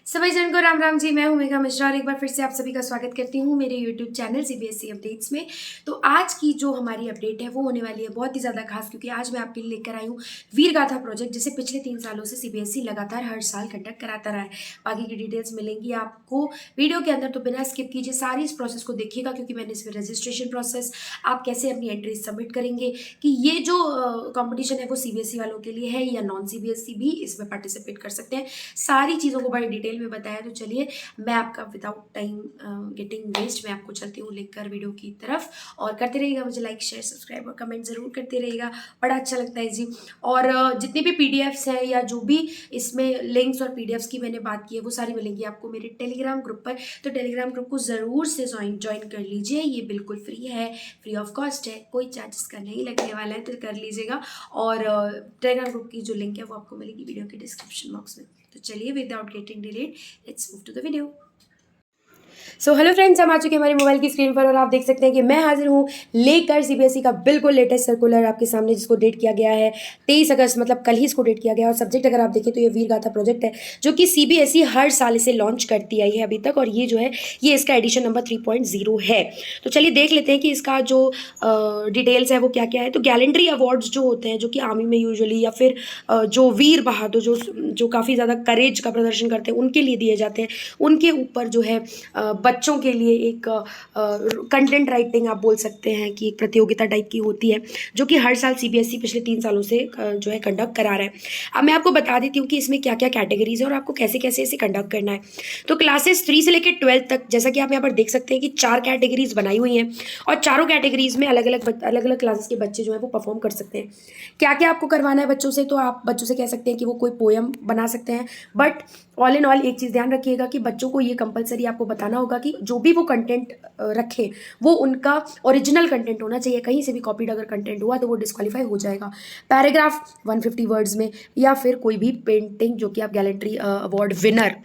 सभी जन को राम राम जी। मैं हूं मेघा मिश्रा और एक बार फिर से आप सभी का स्वागत करती हूं मेरे यूट्यूब चैनल सीबीएसई अपडेट्स में। तो आज की जो हमारी अपडेट है वो होने वाली है बहुत ही ज़्यादा खास, क्योंकि आज मैं आपके लिए लेकर आई हूं वीर गाथा प्रोजेक्ट, जिसे पिछले 3 सालों से सीबीएसई लगातार हर साल कंडक्ट कराता रहा है। बाकी की डिटेल्स मिलेंगी आपको वीडियो के अंदर, तो बिना स्किप कीजिए सारी इस प्रोसेस को देखिएगा, क्योंकि मैंने इसमें रजिस्ट्रेशन प्रोसेस, आप कैसे अपनी एंट्रीज सबमिट करेंगे, कि ये जो कॉम्पिटिशन है वो सीबीएसई वालों के लिए है या नॉन सीबीएसई भी इसमें पार्टिसिपेट कर सकते हैं, सारी चीज़ों को बड़ी डिटेल में बताया। तो चलिए मैं आपका विदाउट टाइम गेटिंग वेस्ट मैं आपको चलती हूँ लेकर वीडियो की तरफ, और करते रहिएगा मुझे लाइक शेयर सब्सक्राइब और कमेंट ज़रूर करते रहिएगा, बड़ा अच्छा लगता है जी। और जितनी भी पीडीएफ्स हैं या जो भी इसमें लिंक्स और पीडीएफ्स की मैंने बात की है वो सारी मिलेंगी आपको मेरे टेलीग्राम ग्रुप पर। तो टेलीग्राम ग्रुप को ज़रूर से ज्वाइन कर लीजिए, ये बिल्कुल फ्री है, फ्री ऑफ कॉस्ट है, कोई चार्जेस का नहीं लगने वाला है, तो कर लीजिएगा। और टेलीग्राम ग्रुप की जो लिंक है वो आपको मिलेगी वीडियो के डिस्क्रिप्शन बॉक्स में। तो चलिए without getting delayed let's move to the video. So hello friends, हम आ चुके हैं हमारी मोबाइल की स्क्रीन पर और आप देख सकते हैं कि मैं हाजिर हूँ लेकर सीबीएसई का बिल्कुल लेटेस्ट सर्कुलर आपके सामने, जिसको डेट किया गया है 23 अगस्त, मतलब कल ही इसको डेट किया गया है। और सब्जेक्ट अगर आप देखें तो ये वीर गाथा प्रोजेक्ट है, जो कि सीबीएसई हर साल इसे लॉन्च करती आई है अभी तक, और ये जो है ये इसका एडिशन नंबर 3.0 है। तो चलिए देख लेते हैं कि इसका जो डिटेल्स है वो क्या क्या है। तो गैलेंट्री अवार्ड्स जो होते हैं, जो कि आर्मी में यूजुअली या फिर जो वीर बहादुर जो काफ़ी ज़्यादा करेज का प्रदर्शन करते हैं उनके लिए दिए जाते हैं, उनके ऊपर जो है बच्चों के लिए एक कंटेंट राइटिंग आप बोल सकते हैं कि एक प्रतियोगिता टाइप की होती है, जो कि हर साल सीबीएसई पिछले 3 सालों से जो है कंडक्ट करा रहा है। अब मैं आपको बता देती हूँ कि इसमें क्या क्या कैटेगरीज है और आपको कैसे कैसे इसे कंडक्ट करना है। तो क्लासेस 3 से लेकर 12 तक, जैसा कि आप यहाँ पर देख सकते हैं कि 4 कैटेगरीज बनाई हुई हैं, और चारों कैटेगरीज में अलग अलग क्लासेस के बच्चे जो है वो परफॉर्म कर सकते हैं। क्या क्या आपको करवाना है बच्चों से, तो आप बच्चों से कह सकते हैं कि वो कोई पोएम बना सकते हैं, बट ऑल इन ऑल एक चीज़ ध्यान रखिएगा कि बच्चों को ये कंपलसरी आपको बताना होगा कि जो भी वो कंटेंट रखें वो उनका ओरिजिनल कंटेंट होना चाहिए। कहीं से भी कॉपीड अगर कंटेंट हुआ तो वो डिस्क्वालीफाई हो जाएगा। पैराग्राफ 150 वर्ड्स में, या फिर कोई भी पेंटिंग जो कि आप गैलेंट्री अवार्ड विनर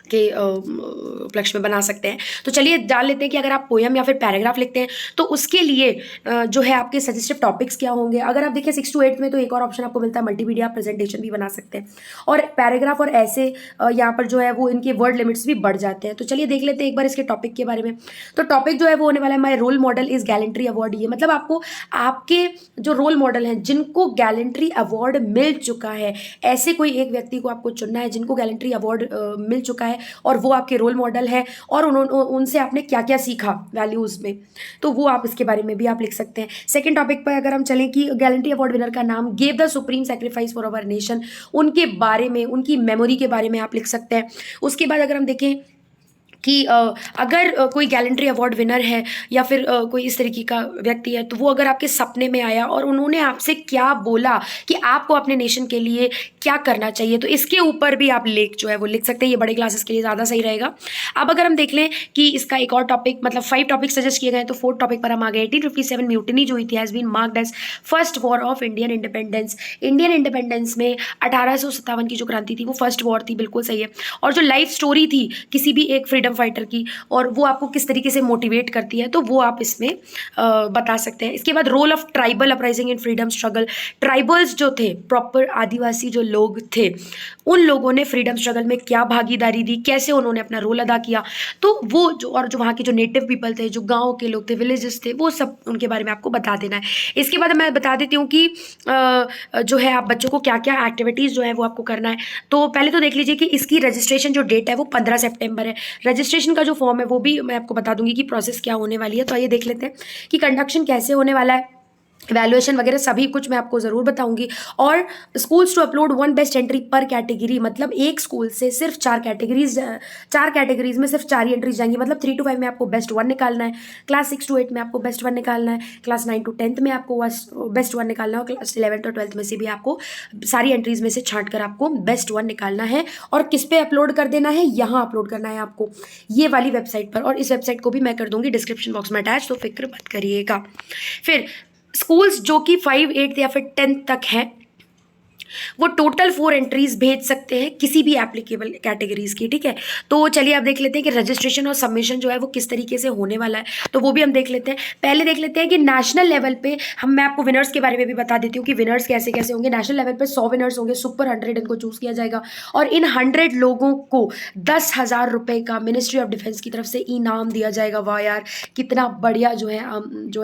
के उपलक्ष्य में बना सकते हैं। तो चलिए डाल लेते हैं कि अगर आप पोएम या फिर पैराग्राफ लिखते हैं तो उसके लिए जो है आपके सजेस्टिव टॉपिक्स क्या होंगे। अगर आप देखिए 6 to 8 में तो एक और ऑप्शन आपको मिलता है, मल्टीमीडिया प्रेजेंटेशन भी बना सकते हैं, और पैराग्राफ और ऐसे यहाँ पर जो है वो इनके वर्ड लिमिट्स भी बढ़ जाते हैं। तो चलिए देख लेते हैं एक बार इसके टॉपिक के बारे में। तो टॉपिक जो है वो होने वाला है my role model is gallantry award. ये मतलब आपको आपके जो रोल मॉडल हैं जिनको गैलेंट्री अवार्ड मिल चुका है, ऐसे कोई एक व्यक्ति को आपको चुनना है जिनको गैलेंट्री अवार्ड मिल चुका है और वो आपके रोल मॉडल है, और उनसे आपने क्या क्या सीखा वैल्यूज़ में, तो वो आप इसके बारे में भी आप लिख सकते हैं। सेकंड टॉपिक पर अगर हम चलें कि गैलेंट्री अवार्ड विनर का नाम, gave the supreme sacrifice for our nation, उनके बारे में, उनकी मेमोरी के बारे में आप लिख सकते हैं। उसके बाद अगर हम देखें कि अगर कोई गैलेंट्री अवार्ड विनर है या फिर कोई इस तरीके का व्यक्ति है, तो वो अगर आपके सपने में आया और उन्होंने आपसे क्या बोला कि आपको अपने नेशन के लिए क्या करना चाहिए, तो इसके ऊपर भी आप लेख जो है वो लिख सकते हैं। ये बड़े क्लासेस के लिए ज़्यादा सही रहेगा। अब अगर हम देख लें कि इसका एक और टॉपिक, मतलब 5 टॉपिक सजेस्ट किए गए, तो 4th टॉपिक पर हम आ गए। 1857 म्यूटिनी जो हुई थी has been marked as first war of Indian independence. Indian independence में 1857 की जो क्रांति थी वो फर्स्ट वॉर थी, बिल्कुल सही है। और जो लाइफ स्टोरी थी किसी भी एक फ्रीडम फाइटर की, और वो आपको किस तरीके से मोटिवेट करती है, तो वो आप इसमें बता सकते हैं। इसके बाद role of tribal uprising in freedom struggle. Tribals जो थे, प्रॉपर आदिवासी जो लोग थे, उन लोगों ने फ्रीडम स्ट्रगल में क्या भागीदारी दी, कैसे उन्होंने अपना रोल अदा किया, तो वो जो, और जो वहाँ के जो नेटिव पीपल थे, जो गाँव के लोग थे, विलेजेस थे, वो सब उनके बारे में आपको बता देना है। इसके बाद मैं बता देती हूँ कि जो है आप बच्चों को क्या क्या एक्टिविटीज़ जो है वो आपको करना है। तो पहले तो देख लीजिए कि इसकी रजिस्ट्रेशन जो डेट है वो 15 सितंबर है। रजिस्ट्रेशन का जो फॉर्म है वो भी मैं आपको बता दूंगी कि प्रोसेस क्या होने वाली है। तो आइए देख लेते हैं कि कंडक्शन कैसे होने वाला है, वैल्यूएशन वगैरह सभी कुछ मैं आपको ज़रूर बताऊंगी। और schools to upload 1 best entry पर कैटेगरी, मतलब एक स्कूल से सिर्फ 4 कैटेगरीज में सिर्फ 4 ही एंट्रीज जाएंगी। मतलब 3 to 5 में आपको बेस्ट 1 निकालना है, क्लास 6 to 8 में आपको बेस्ट 1 निकालना है, क्लास 9 to 10th में आपको बेस्ट 1 निकालना है, और क्लास 11th और 12th में से भी आपको सारी एंट्रीज में से छांट कर आपको बेस्ट 1 निकालना है। और किस पे अपलोड कर देना है, यहाँ अपलोड करना है आपको, ये वाली वेबसाइट पर। और इस वेबसाइट को भी मैं कर दूंगी डिस्क्रिप्शन बॉक्स में अटैच, तो फिक्र मत करिएगा। फिर स्कूल्स जो कि 5, 8 या फिर 10th तक हैं, वो टोटल 4 एंट्रीज भेज सकते हैं किसी भी एप्लीकेबल कैटेगरीज की, ठीक है। तो चलिए अब देख लेते हैं कि रजिस्ट्रेशन और सबमिशन जो है वो किस तरीके से होने वाला है, तो वो भी हम देख लेते हैं। पहले देख लेते हैं कि नेशनल लेवल पे मैं आपको विनर्स के बारे में भी बता देती हूँ कि विनर्स कैसे कैसे होंगे। नेशनल लेवल पे 100 विनर्स होंगे, सुपर 100 इनको चूज किया जाएगा और इन 100 लोगों को 10,000 रुपए का मिनिस्ट्री ऑफ डिफेंस की तरफ से इनाम दिया जाएगा। वाह यार, कितना बढ़िया जो है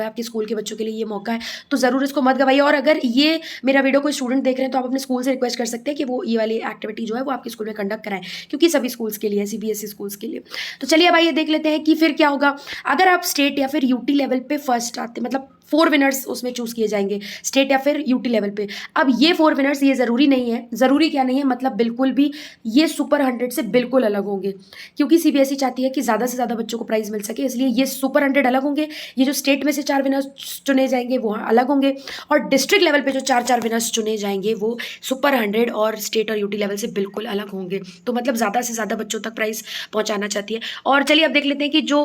आपके स्कूल के बच्चों के लिए ये मौका है, तो जरूर इसको मत गवाइए। और अगर ये मेरा वीडियो कोई स्टूडेंट देख रहे हैं तो आप अपने स्कूल से रिक्वेस्ट कर सकते हैं कि वो ये वाली एक्टिविटी जो है वो आपके स्कूल में कंडक्ट कराएं, क्योंकि सभी स्कूल्स के लिए, सीबीएसई स्कूल्स के लिए। तो चलिए अब आइए देख लेते हैं कि फिर क्या होगा। अगर आप स्टेट या फिर यूटी लेवल पे फर्स्ट आते, मतलब 4 विनर्स उसमें चूज किए जाएंगे, स्टेट या फिर यूटी लेवल पे। अब ये 4 विनर्स, ये जरूरी नहीं है, जरूरी क्या नहीं है, मतलब बिल्कुल भी ये सुपर 100 से बिल्कुल अलग होंगे, क्योंकि सीबीएसई चाहती है कि ज्यादा से ज्यादा बच्चों को प्राइज मिल सके, इसलिए ये सुपर 100 अलग होंगे। ये जो स्टेट में से 4 विनर्स चुने जाएंगे वो अलग होंगे, और डिस्ट्रिक्ट लेवल पे जो 4 विनर्स चुने जाएंगे वो सुपर 100 और स्टेट और यूटी लेवल से बिल्कुल अलग होंगे। तो मतलब ज्यादा से ज्यादा बच्चों तक प्राइज पहुंचाना चाहती है। और चलिए अब देख लेते हैं कि जो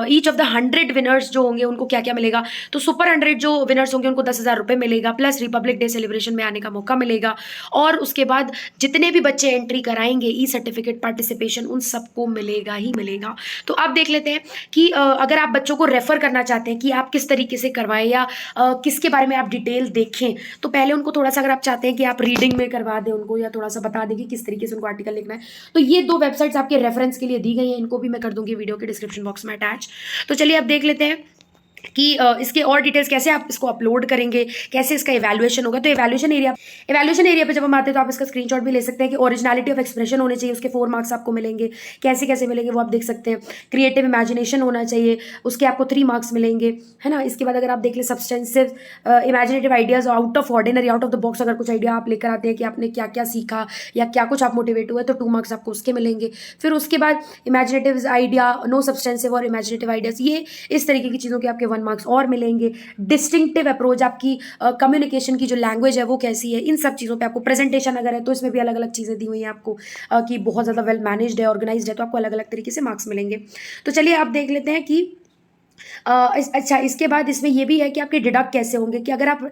ईच ऑफ द 100 विनर्स जो होंगे उनको क्या क्या मिलेगा। तो सुपर 100 जो विनर्स होंगे उनको 10,000 रुपये मिलेगा, प्लस रिपब्लिक डे सेलिब्रेशन में आने का मौका मिलेगा। और उसके बाद जितने भी बच्चे एंट्री कराएंगे ई सर्टिफिकेट पार्टिसिपेशन, उन सबको मिलेगा ही मिलेगा। तो आप देख लेते हैं कि अगर आप बच्चों को रेफर करना चाहते हैं कि आप किस तरीके से करवाएं या किसके बारे में आप डिटेल देखें, तो पहले उनको थोड़ा सा, अगर आप चाहते हैं कि आप रीडिंग में करवा दें उनको या थोड़ा सा बता दें कि किस तरीके से उनको आर्टिकल लिखना है, तो ये 2 वेबसाइट्स आपके रेफरेंस के लिए दी गई हैं, इनको भी मैं कर दूंगी वीडियो के डिस्क्रिप्शन बॉक्स में अटैच। तो चलिए अब देख लेते हैं कि इसके और डिटेल्स कैसे आप इसको अपलोड करेंगे, कैसे इसका इवैल्यूएशन होगा। तो इवैल्यूएशन एरिया पे जब हम आते हैं तो आप इसका स्क्रीनशॉट भी ले सकते हैं कि ओरिजिनलिटी ऑफ एक्सप्रेशन होने चाहिए, उसके 4 मार्क्स आपको मिलेंगे। कैसे कैसे मिलेंगे वो आप देख सकते हैं। क्रिएटिव इमेजिनेशन होना चाहिए, उसके आपको 3 मार्क्स मिलेंगे, है ना। इसके बाद अगर आप देख लें substantive imaginative ideas out of ordinary, out of the box, अगर कुछ आइडिया आप लेकर आते हैं कि आपने क्या क्या सीखा या क्या कुछ आप मोटिवेट हुए, तो 2 मार्क्स आपको उसके मिलेंगे। फिर उसके बाद इमेजिनेटिव आइडिया, नो सब्सटेंसिव और इमेजिनेटिव आइडियाज, ये इस तरीके की चीज़ों के आपके 1 मार्क्स और मिलेंगे। डिस्टिंक्टिव अप्रोच, आपकी कम्युनिकेशन की जो लैंग्वेज है वो कैसी है, इन सब चीज़ों पे आपको, प्रेजेंटेशन अगर है तो इसमें भी अलग अलग चीज़ें दी हुई हैं आपको कि बहुत ज़्यादा वेल मैनेज्ड है, ऑर्गेनाइज्ड है, तो आपको अलग अलग तरीके से मार्क्स मिलेंगे। तो चलिए आप देख लेते हैं कि अच्छा, इसके बाद इसमें ये भी है कि आपके डिडक्ट कैसे होंगे, कि अगर आप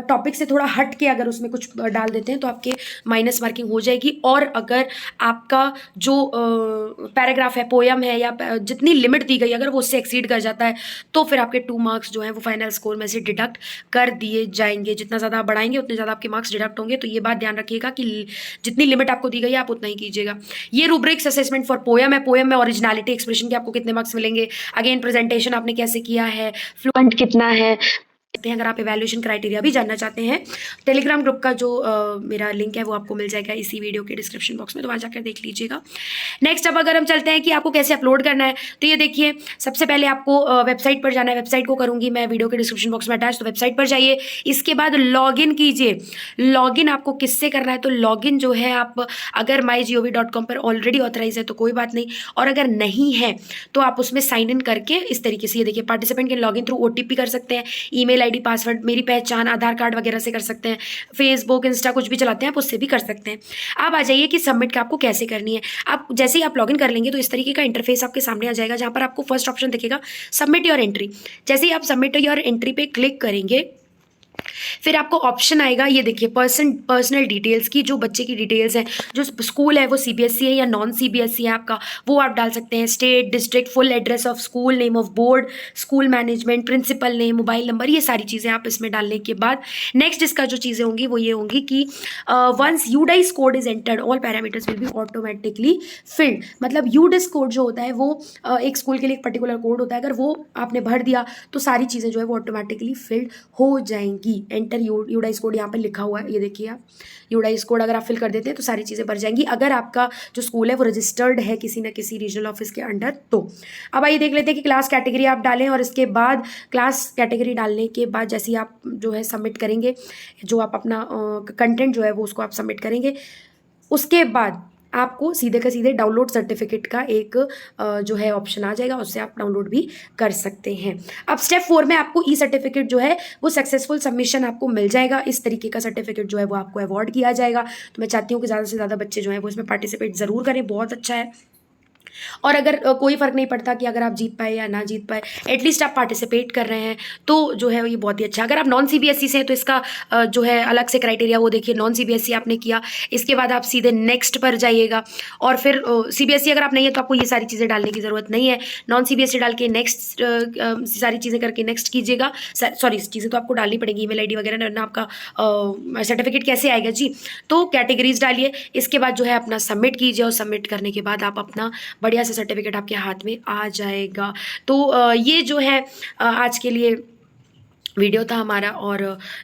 टॉपिक से थोड़ा हट के अगर उसमें कुछ डाल देते हैं तो आपके माइनस मार्किंग हो जाएगी। और अगर आपका जो पैराग्राफ है, पोयम है, या जितनी लिमिट दी गई अगर वो उससे एक्सीड कर जाता है तो फिर आपके 2 मार्क्स जो है वो फाइनल स्कोर में से डिडक्ट कर दिए जाएंगे। जितना ज़्यादा आप बढ़ाएंगे उतने ज़्यादा आपके मार्क्स डिडक्ट होंगे। तो ये बात ध्यान रखिएगा कि जितनी लिमिट आपको दी गई है आप उतना ही कीजिएगा। ये रूब्रिक्स असेसमेंट फॉर पोयम है, पोयम में ओरिजिनलिटी एक्सप्रेशन के आपको कितने मार्क्स मिलेंगे, अगेन प्रेजेंटेशन आपने कैसे किया है, फ्लुएंट कितना है। अगर आप इवैल्यूएशन क्राइटेरिया भी जानना चाहते हैं, टेलीग्राम ग्रुप का जो मेरा लिंक है वो आपको मिल जाएगा इसी वीडियो के डिस्क्रिप्शन बॉक्स में, तो वहाँ जाकर देख लीजिएगा। नेक्स्ट अब अगर हम चलते हैं कि आपको कैसे अपलोड करना है, तो ये देखिए, सबसे पहले आपको वेबसाइट पर जाना है। वेबसाइट को करूँगी मैं वीडियो के डिस्क्रिप्शन बॉक्स में अटैच, तो वेबसाइट पर जाइए। इसके बाद लॉगिन कीजिए। लॉगिन आपको किससे करना है, तो लॉगिन जो है आप अगर mygov.com पर ऑलरेडी ऑथराइज है तो कोई बात नहीं, और अगर नहीं है तो आप उसमें साइन इन करके इस तरीके से, ये देखिए, participant can login through OTP कर सकते हैं, ईमेल आईडी, पासवर्ड, मेरी पहचान, आधार कार्ड वगैरह से कर सकते हैं, फेसबुक, इंस्टा कुछ भी चलाते हैं आप उससे भी कर सकते हैं। अब आ जाइए कि सबमिट का आपको कैसे करनी है। आप जैसे ही आप लॉगिन कर लेंगे तो इस तरीके का इंटरफेस आपके सामने आ जाएगा, जहां पर आपको फर्स्ट ऑप्शन दिखेगा सबमिट योर एंट्री। जैसे ही आप सबमिट योर एंट्री पे क्लिक करेंगे फिर आपको ऑप्शन आएगा, ये देखिए, पर्सनल डिटेल्स की, जो बच्चे की डिटेल्स हैं, जो स्कूल है वो सीबीएसई है या नॉन सीबीएसई है आपका, वो आप डाल सकते हैं। State, district, full address of school, name of board, school management, principal name, mobile number, ये सारी चीज़ें आप इसमें डालने के बाद नेक्स्ट इसका जो चीज़ें होंगी वो ये होंगी कि once UDISE code is entered all parameters will be automatically filled. मतलब यूडाइस कोड जो होता है वो एक स्कूल के लिए एक पर्टिकुलर कोड होता है, अगर वो आपने भर दिया तो सारी चीज़ें जो है वो ऑटोमेटिकली फिल्ड हो जाएंगी। एंटर यूडाइस कोड यहाँ पर लिखा हुआ है, ये देखिए आप, यूडाइस कोड अगर आप फिल कर देते हैं तो सारी चीज़ें भर जाएंगी, अगर आपका जो स्कूल है वो रजिस्टर्ड है किसी न किसी रीजनल ऑफिस के अंडर। तो अब आइए देख लेते हैं कि क्लास कैटेगरी आप डालें, और इसके बाद क्लास कैटेगरी डालने के बाद जैसे ही आप जो है सबमिट करेंगे, जो आप अपना कंटेंट जो है वो उसको आप सबमिट करेंगे, उसके बाद आपको सीधे का सीधे डाउनलोड सर्टिफिकेट का एक जो है ऑप्शन आ जाएगा, उससे आप डाउनलोड भी कर सकते हैं। अब स्टेप 4 में आपको ई सर्टिफिकेट जो है वो सक्सेसफुल सबमिशन आपको मिल जाएगा। इस तरीके का सर्टिफिकेट जो है वो आपको अवॉर्ड किया जाएगा। तो मैं चाहती हूँ कि ज़्यादा से ज़्यादा बच्चे जो है वो इसमें पार्टिसिपेट ज़रूर करें, बहुत अच्छा है। और अगर कोई फ़र्क नहीं पड़ता कि अगर आप जीत पाए या ना जीत पाए, एटलीस्ट आप पार्टिसिपेट कर रहे हैं, तो जो है ये बहुत ही अच्छा है। अगर आप नॉन सीबीएसई से हैं तो इसका जो है अलग से क्राइटेरिया वो देखिए, नॉन सीबीएसई आपने किया, इसके बाद आप सीधे नेक्स्ट पर जाइएगा, और फिर सीबीएसई अगर आप नहीं है तो आपको ये सारी चीज़ें डालने की ज़रूरत नहीं है। नॉन सीबीएसई डाल के नेक्स्ट सारी चीज़ें करके नेक्स्ट कीजिएगा। सॉरी, चीज़ें तो आपको डालनी पड़ेगी, ईमेल आईडी वगैरह, वरना आपका सर्टिफिकेट कैसे आएगा जी। तो कैटेगरीज डालिए, इसके बाद जो है अपना सबमिट कीजिए, और सबमिट करने के बाद आप अपना बढ़िया सा सर्टिफिकेट आपके हाथ में आ जाएगा। तो ये जो है आज के लिए वीडियो था हमारा। और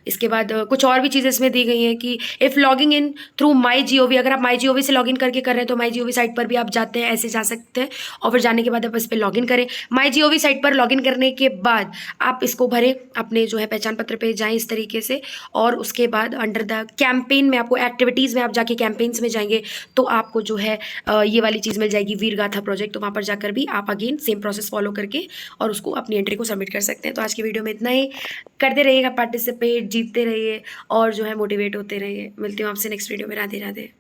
इसके बाद कुछ और भी चीज़ें इसमें दी गई हैं कि if logging in through my GOV, अगर आप माई GOV से लॉगिन करके कर रहे हैं तो माई GOV साइट पर भी आप जाते हैं, ऐसे जा सकते हैं, और फिर जाने के बाद आप इस पर लॉगिन करें। माई GOV साइट पर लॉगिन करने के बाद आप इसको भरें, अपने जो है पहचान पत्र पे जाएं इस तरीके से, और उसके बाद अंडर द कैंपेन में आपको एक्टिविटीज़ में आप जाके कैंपेन्स में जाएंगे तो आपको जो है ये वाली चीज़ मिल जाएगी, वीर गाथा प्रोजेक्ट। तो वहाँ पर जाकर भी आप अगेन सेम प्रोसेस फॉलो करके और उसको अपनी एंट्री को सबमिट कर सकते हैं। तो आज की वीडियो में इतना ही। करते रहिएगा पार्टिसिपेट, जीतते रहिए और जो है मोटिवेट होते रहिए। मिलती हूँ आपसे नेक्स्ट वीडियो में। राधे राधे।